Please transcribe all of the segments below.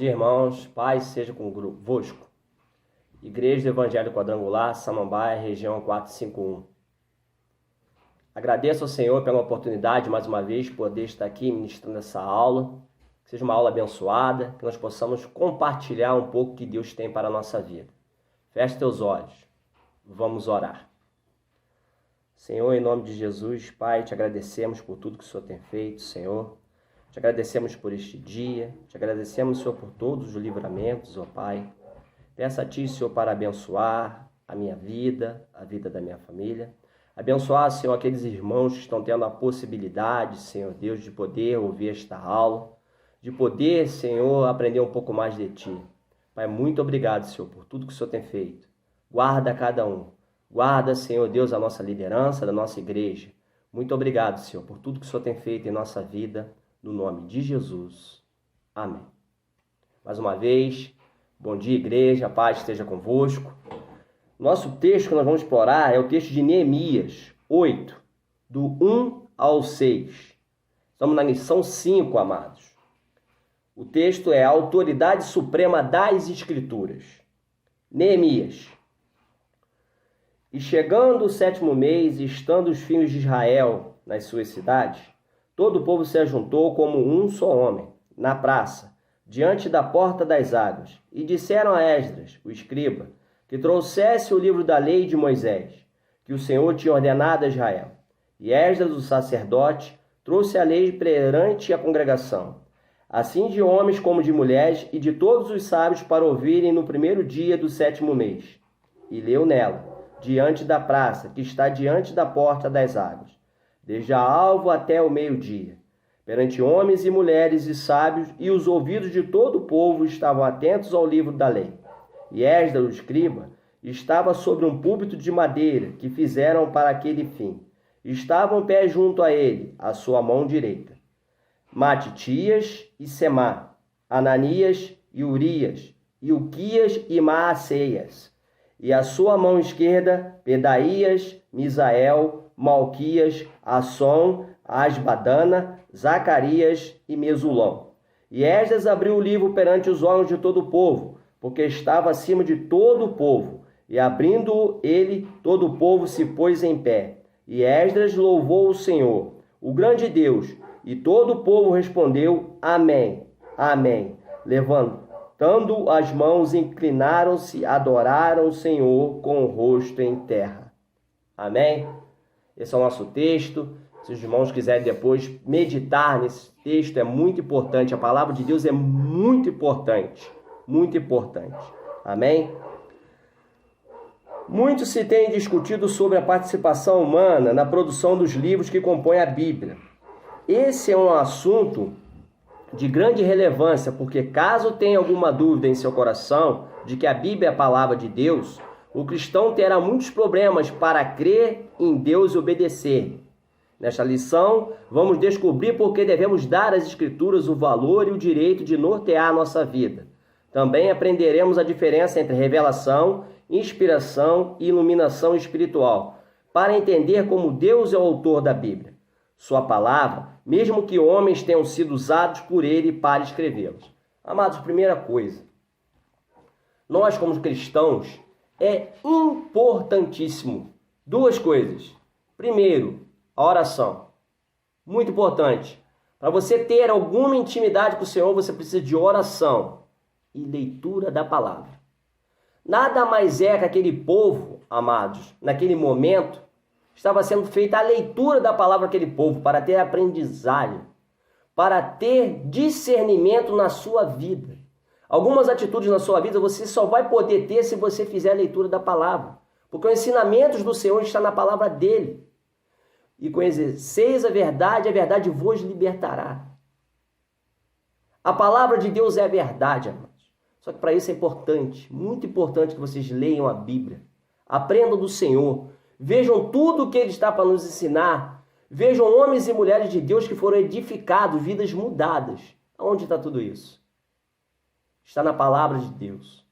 dia, irmãos. Paz seja convosco. Igreja do Evangelho Quadrangular, Samambaia, região 451. Agradeço ao Senhor pela oportunidade, mais uma vez, de poder estar aqui ministrando essa aula. Que seja uma aula abençoada, que nós possamos compartilhar um pouco que Deus tem para a nossa vida. Feche teus olhos. Vamos orar. Senhor, em nome de Jesus, Pai, te agradecemos por tudo que o Senhor tem feito, Senhor. Te agradecemos por este dia, te agradecemos, Senhor, por todos os livramentos, ó Pai. Peço a Ti, Senhor, para abençoar a minha vida, a vida da minha família. Abençoar, Senhor, aqueles irmãos que estão tendo a possibilidade, Senhor Deus, de poder ouvir esta aula, de poder, Senhor, aprender um pouco mais de Ti. Pai, muito obrigado, Senhor, por tudo que o Senhor tem feito. Guarda cada um. Guarda, Senhor Deus, a nossa liderança da nossa igreja. Muito obrigado, Senhor, por tudo que o Senhor tem feito em nossa vida. No nome de Jesus. Amém. Mais uma vez, bom dia, igreja, a paz esteja convosco. Nosso texto que nós vamos explorar é o texto de Neemias 8, do 1 ao 6. Estamos na lição 5, amados. O texto é a autoridade suprema das Escrituras. Neemias. E chegando o 7º mês, e estando os filhos de Israel nas suas cidades, todo o povo se ajuntou como um só homem, na praça, diante da porta das águas, e disseram a Esdras, o escriba, que trouxesse o livro da lei de Moisés, que o Senhor tinha ordenado a Israel. E Esdras, o sacerdote, trouxe a lei perante a congregação, assim de homens como de mulheres, e de todos os sábios para ouvirem no primeiro dia do 7º mês. E leu nela, diante da praça, que está diante da porta das águas, desde a alvo até o meio-dia, perante homens e mulheres e sábios, e os ouvidos de todo o povo estavam atentos ao livro da lei. E Esdras, o escriba, estava sobre um púlpito de madeira que fizeram para aquele fim. Estavam em pé junto a ele, à sua mão direita, Matitias e Semá, Ananias e Urias, Ilquias e Maaceias, e à sua mão esquerda, Pedaías, Misael, Malquias, Assom, Asbadana, Zacarias e Mesulão. E Esdras abriu o livro perante os olhos de todo o povo, porque estava acima de todo o povo. E abrindo ele, todo o povo se pôs em pé. E Esdras louvou o Senhor, o grande Deus. E todo o povo respondeu, Amém, Amém. Levantando as mãos, inclinaram-se, adoraram o Senhor com o rosto em terra. Amém? Esse é o nosso texto. Se os irmãos quiserem depois meditar nesse texto, é muito importante. A palavra de Deus é muito importante. Muito importante. Amém? Muito se tem discutido sobre a participação humana na produção dos livros que compõem a Bíblia. Esse é um assunto de grande relevância, porque caso tenha alguma dúvida em seu coração de que a Bíblia é a palavra de Deus, o cristão terá muitos problemas para crer em Deus e obedecer. Nesta lição, vamos descobrir por que devemos dar às Escrituras o valor e o direito de nortear a nossa vida. Também aprenderemos a diferença entre revelação, inspiração e iluminação espiritual, para entender como Deus é o autor da Bíblia, sua palavra, mesmo que homens tenham sido usados por ele para escrevê-los. Amados, primeira coisa, nós como cristãos, é importantíssimo. Duas coisas. Primeiro, a oração. Muito importante. Para você ter alguma intimidade com o Senhor, você precisa de oração e leitura da palavra. Nada mais é que aquele povo, amados, naquele momento, estava sendo feita a leitura da palavra daquele povo para ter aprendizagem, para ter discernimento na sua vida. Algumas atitudes na sua vida você só vai poder ter se você fizer a leitura da palavra. Porque os ensinamentos do Senhor estão na palavra dele. E conheceis a verdade vos libertará. A palavra de Deus é a verdade, amados. Só que para isso é importante, muito importante que vocês leiam a Bíblia. Aprendam do Senhor. Vejam tudo o que ele está para nos ensinar. Vejam homens e mulheres de Deus que foram edificados, vidas mudadas. Onde está tudo isso? Está na palavra de Deus.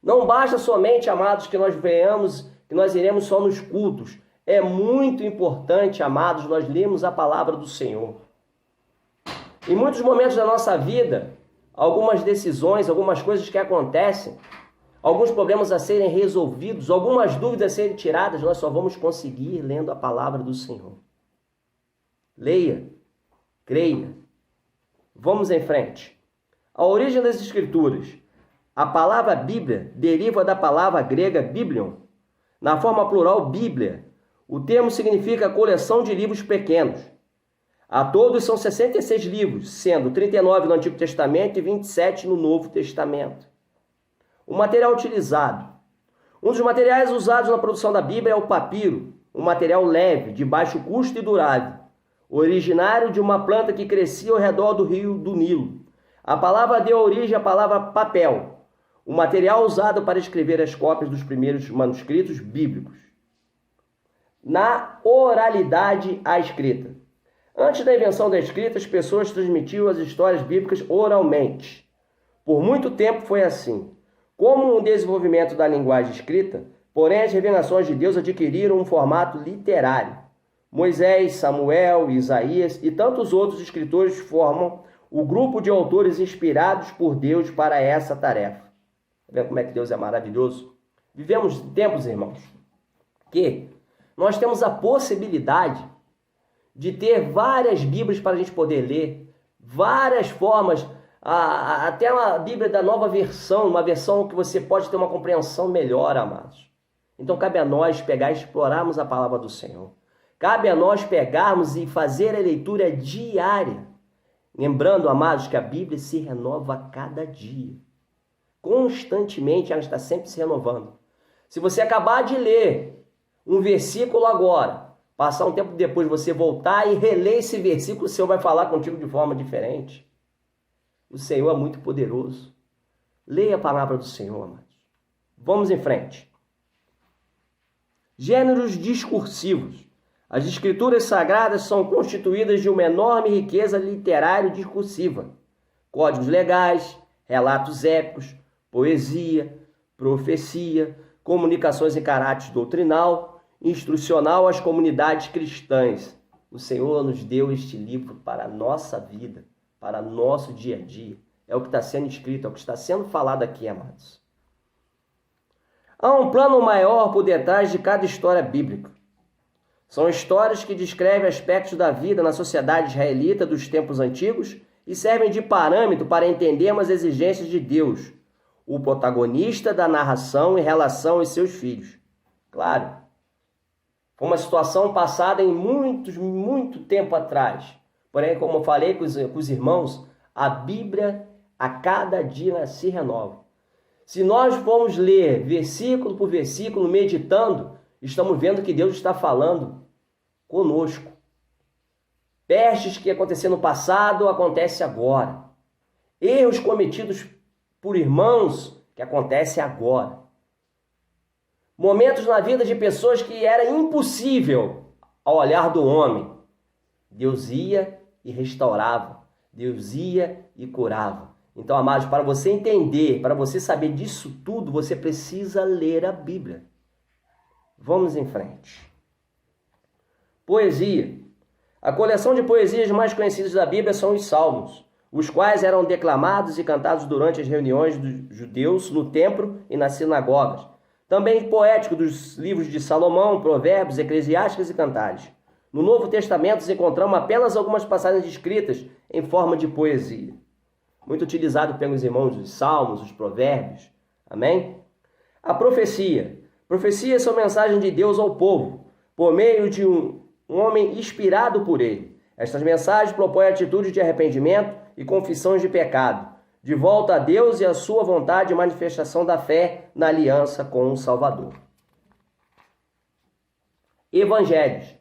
Não basta somente, amados, que nós venhamos, que nós iremos só nos cultos. É muito importante, amados, nós lermos a palavra do Senhor. Em muitos momentos da nossa vida, algumas decisões, algumas coisas que acontecem, alguns problemas a serem resolvidos, algumas dúvidas a serem tiradas, nós só vamos conseguir lendo a palavra do Senhor. Leia, creia. Vamos em frente. A origem das Escrituras. A palavra Bíblia deriva da palavra grega Biblion, na forma plural Bíblia. O termo significa coleção de livros pequenos. A todos são 66 livros, sendo 39 no Antigo Testamento e 27 no Novo Testamento. O material utilizado. Um dos materiais usados na produção da Bíblia é o papiro, um material leve, de baixo custo e durável, originário de uma planta que crescia ao redor do rio do Nilo. A palavra deu origem à palavra papel, o material usado para escrever as cópias dos primeiros manuscritos bíblicos. Na oralidade, a escrita. Antes da invenção da escrita, as pessoas transmitiam as histórias bíblicas oralmente. Por muito tempo foi assim. Como um desenvolvimento da linguagem escrita, porém as revelações de Deus adquiriram um formato literário. Moisés, Samuel, Isaías e tantos outros escritores formam o grupo de autores inspirados por Deus para essa tarefa. Tá vendo como é que Deus é maravilhoso? Vivemos tempos, irmãos, que nós temos a possibilidade de ter várias Bíblias para a gente poder ler, várias formas, até a Bíblia da nova versão, uma versão que você pode ter uma compreensão melhor, amados. Então cabe a nós pegar e explorarmos a palavra do Senhor. Cabe a nós pegarmos e fazer a leitura diária. Lembrando, amados, que a Bíblia se renova a cada dia. Constantemente ela está sempre se renovando. Se você acabar de ler um versículo agora, passar um tempo depois você voltar e reler esse versículo, o Senhor vai falar contigo de forma diferente. O Senhor é muito poderoso. Leia a palavra do Senhor, amados. Vamos em frente. Gêneros discursivos. As escrituras sagradas são constituídas de uma enorme riqueza literária e discursiva. Códigos legais, relatos épicos, poesia, profecia, comunicações em caráter doutrinal, instrucional às comunidades cristãs. O Senhor nos deu este livro para a nossa vida, para nosso dia a dia. É o que está sendo escrito, é o que está sendo falado aqui, amados. Há um plano maior por detrás de cada história bíblica. São histórias que descrevem aspectos da vida na sociedade israelita dos tempos antigos e servem de parâmetro para entendermos as exigências de Deus, o protagonista da narração em relação aos seus filhos. Claro, foi uma situação passada em muito tempo atrás. Porém, como eu falei com os irmãos, a Bíblia a cada dia se renova. Se nós formos ler versículo por versículo, meditando, estamos vendo que Deus está falando conosco. Pestes que aconteceram no passado, acontecem agora. Erros cometidos por irmãos, que acontecem agora. Momentos na vida de pessoas que era impossível ao olhar do homem. Deus ia e restaurava. Deus ia e curava. Então, amados, para você entender, para você saber disso tudo, você precisa ler a Bíblia. Vamos em frente. Poesia. A coleção de poesias mais conhecidas da Bíblia são os Salmos, os quais eram declamados e cantados durante as reuniões dos judeus no templo e nas sinagogas. Também poético dos livros de Salomão, Provérbios, Eclesiásticos e Cantares. No Novo Testamento encontramos apenas algumas passagens escritas em forma de poesia. Muito utilizado pelos irmãos os Salmos, os Provérbios. Amém? A profecia. Profecias são mensagens de Deus ao povo, por meio de um homem inspirado por ele. Estas mensagens propõem atitudes de arrependimento e confissões de pecado, de volta a Deus e a sua vontade e manifestação da fé na aliança com o Salvador. Evangelhos.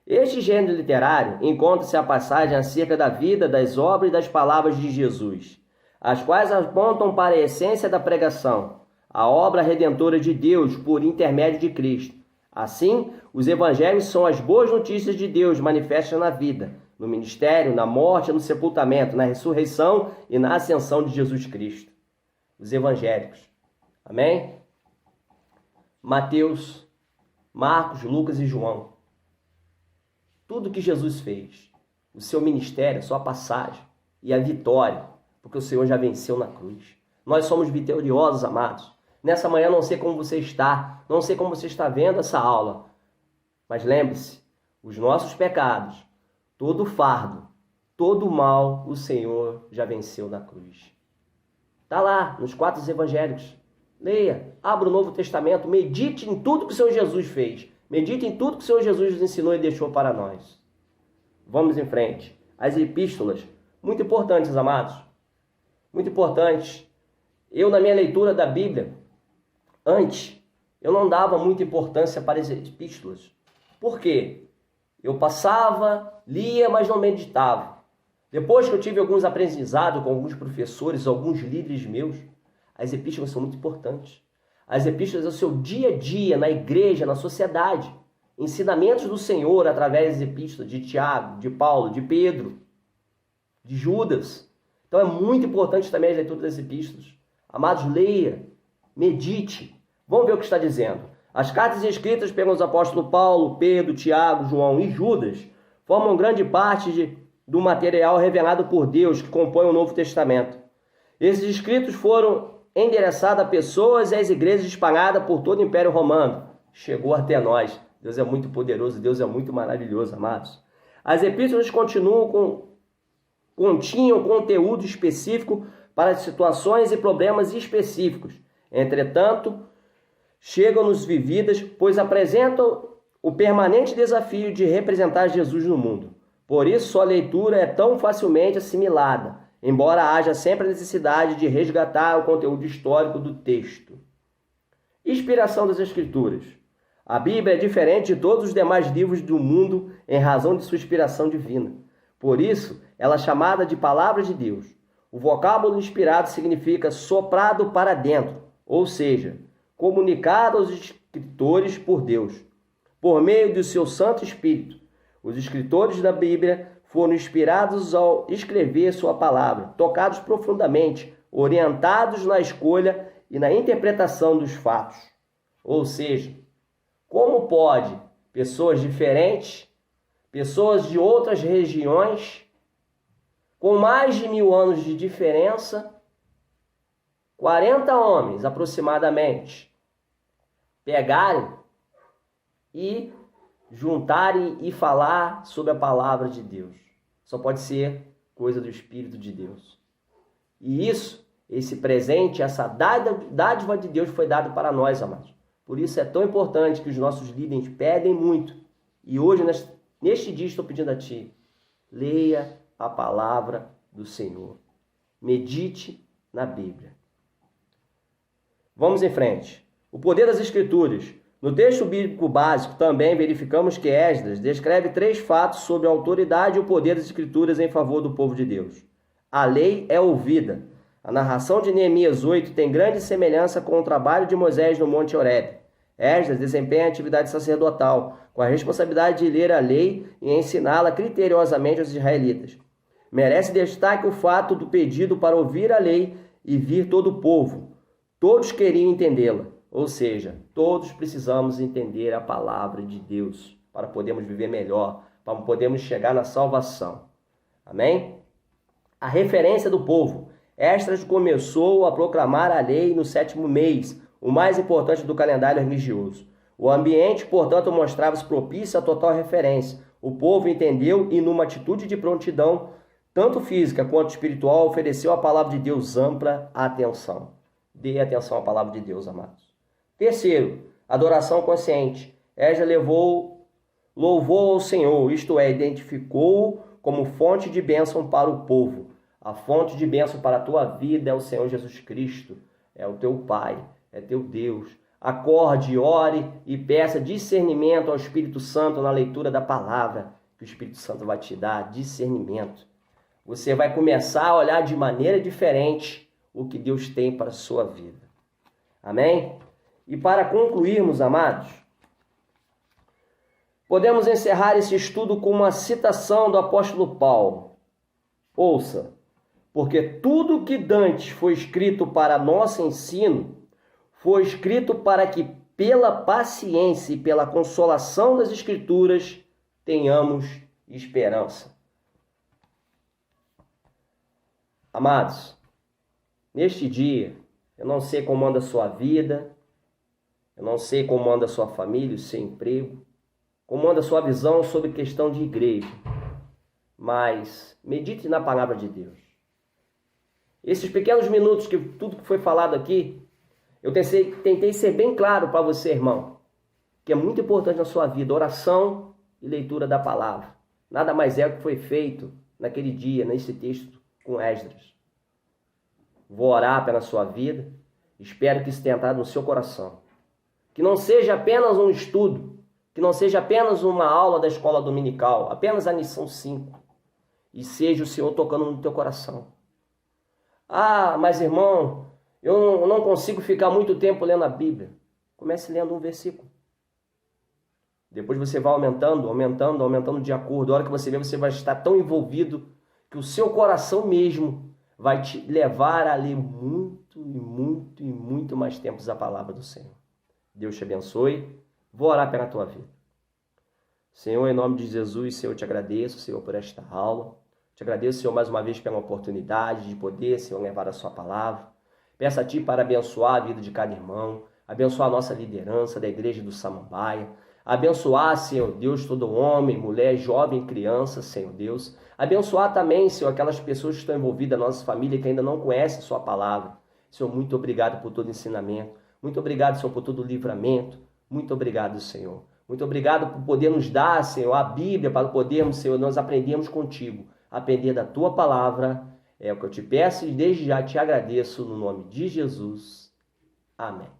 Este gênero literário encontra-se a passagem acerca da vida, das obras e das palavras de Jesus, as quais apontam para a essência da pregação, a obra redentora de Deus por intermédio de Cristo. Assim, os evangelhos são as boas notícias de Deus manifestas na vida, no ministério, na morte, no sepultamento, na ressurreição e na ascensão de Jesus Cristo. Os evangélicos. Amém? Mateus, Marcos, Lucas e João. Tudo que Jesus fez, o seu ministério, a sua passagem e a vitória, porque o Senhor já venceu na cruz. Nós somos vitoriosos, amados. Nessa manhã não sei como você está, não sei como você está vendo essa aula, mas lembre-se, os nossos pecados, todo fardo, todo mal, o Senhor já venceu na cruz. Está lá, nos 4 evangelhos. Leia, abra o Novo Testamento, medite em tudo que o Senhor Jesus fez. Medite em tudo que o Senhor Jesus nos ensinou e deixou para nós. Vamos em frente. As epístolas, muito importantes, amados. Muito importantes. Eu, na minha leitura da Bíblia, antes, eu não dava muita importância para as epístolas. Por quê? Eu passava, lia, mas não meditava. Depois que eu tive alguns aprendizados com alguns professores, alguns líderes meus, as epístolas são muito importantes. As epístolas é o seu dia a dia na igreja, na sociedade. Ensinamentos do Senhor através das epístolas de Tiago, de Paulo, de Pedro, de Judas. Então é muito importante também a leitura das epístolas. Amados, leia, medite. Vamos ver o que está dizendo. As cartas escritas pelos apóstolos Paulo, Pedro, Tiago, João e Judas formam grande parte do material revelado por Deus que compõe o Novo Testamento. Esses escritos foram endereçados a pessoas e às igrejas espalhadas por todo o Império Romano. Chegou até nós. Deus é muito poderoso, Deus é muito maravilhoso, amados. As epístolas continham conteúdo específico para situações e problemas específicos. Entretanto, chegam-nos vividas, pois apresentam o permanente desafio de representar Jesus no mundo. Por isso, sua leitura é tão facilmente assimilada, embora haja sempre a necessidade de resgatar o conteúdo histórico do texto. Inspiração das Escrituras. A Bíblia é diferente de todos os demais livros do mundo em razão de sua inspiração divina. Por isso, ela é chamada de Palavra de Deus. O vocábulo inspirado significa soprado para dentro, ou seja, comunicado aos escritores por Deus, por meio do seu Santo Espírito. Os escritores da Bíblia foram inspirados ao escrever sua palavra, tocados profundamente, orientados na escolha e na interpretação dos fatos. Ou seja, como pode pessoas diferentes, pessoas de outras regiões, com mais de 1000 anos de diferença, 40 homens aproximadamente, pegarem e juntarem e falar sobre a palavra de Deus? Só pode ser coisa do Espírito de Deus. E isso, esse presente, essa dádiva de Deus foi dado para nós, amados. Por isso é tão importante que os nossos líderes pedem muito. E hoje, neste dia, estou pedindo a ti, leia a palavra do Senhor. Medite na Bíblia. Vamos em frente. O poder das Escrituras. No texto bíblico básico, também verificamos que Esdras descreve 3 fatos sobre a autoridade e o poder das Escrituras em favor do povo de Deus. A lei é ouvida. A narração de Neemias 8 tem grande semelhança com o trabalho de Moisés no Monte Horebe. Esdras desempenha a atividade sacerdotal, com a responsabilidade de ler a lei e ensiná-la criteriosamente aos israelitas. Merece destaque o fato do pedido para ouvir a lei e vir todo o povo. Todos queriam entendê-la. Ou seja, todos precisamos entender a palavra de Deus para podermos viver melhor, para podermos chegar na salvação. Amém? A referência do povo. Esdras começou a proclamar a lei no 7º mês, o mais importante do calendário religioso. O ambiente, portanto, mostrava-se propício à total referência. O povo entendeu e, numa atitude de prontidão, tanto física quanto espiritual, ofereceu à palavra de Deus ampla atenção. Dê atenção à palavra de Deus, amados. Terceiro, adoração consciente. Esdras louvou ao Senhor, isto é, identificou-o como fonte de bênção para o povo. A fonte de bênção para a tua vida é o Senhor Jesus Cristo, é o teu Pai, é teu Deus. Acorde, ore e peça discernimento ao Espírito Santo na leitura da palavra, que o Espírito Santo vai te dar discernimento. Você vai começar a olhar de maneira diferente o que Deus tem para a sua vida. Amém? E para concluirmos, amados, podemos encerrar esse estudo com uma citação do apóstolo Paulo. Ouça, porque tudo que dantes foi escrito para nosso ensino, foi escrito para que, pela paciência e pela consolação das Escrituras, tenhamos esperança. Amados, neste dia, eu não sei como anda a sua vida, eu não sei como anda a sua família, o seu emprego, como anda a sua visão sobre questão de igreja, mas medite na palavra de Deus. Esses pequenos minutos, que tudo que foi falado aqui, eu tentei ser bem claro para você, irmão, que é muito importante na sua vida, oração e leitura da palavra. Nada mais é o que foi feito naquele dia, nesse texto com Esdras. Vou orar pela sua vida, espero que isso tenha entrado no seu coração. Que não seja apenas um estudo, que não seja apenas uma aula da escola dominical, apenas a lição 5, e seja o Senhor tocando no teu coração. Ah, mas irmão, eu não consigo ficar muito tempo lendo a Bíblia. Comece lendo um versículo. Depois você vai aumentando de acordo. A hora que você vê, você vai estar tão envolvido que o seu coração mesmo vai te levar a ler muito mais tempos a palavra do Senhor. Deus te abençoe. Vou orar pela tua vida. Senhor, em nome de Jesus, Senhor, eu te agradeço, Senhor, por esta aula. Te agradeço, Senhor, mais uma vez pela oportunidade de poder, Senhor, levar a sua palavra. Peço a Ti para abençoar a vida de cada irmão, abençoar a nossa liderança da Igreja do Samambaia, abençoar, Senhor Deus, todo homem, mulher, jovem, criança, Senhor Deus. Abençoar também, Senhor, aquelas pessoas que estão envolvidas na nossa família que ainda não conhecem a sua palavra. Senhor, muito obrigado por todo o ensinamento. Muito obrigado, Senhor, por todo o livramento. Muito obrigado, Senhor. Muito obrigado por poder nos dar, Senhor, a Bíblia, para podermos, Senhor, nós aprendermos contigo. Aprender da tua palavra. É o que eu te peço e desde já te agradeço no nome de Jesus. Amém.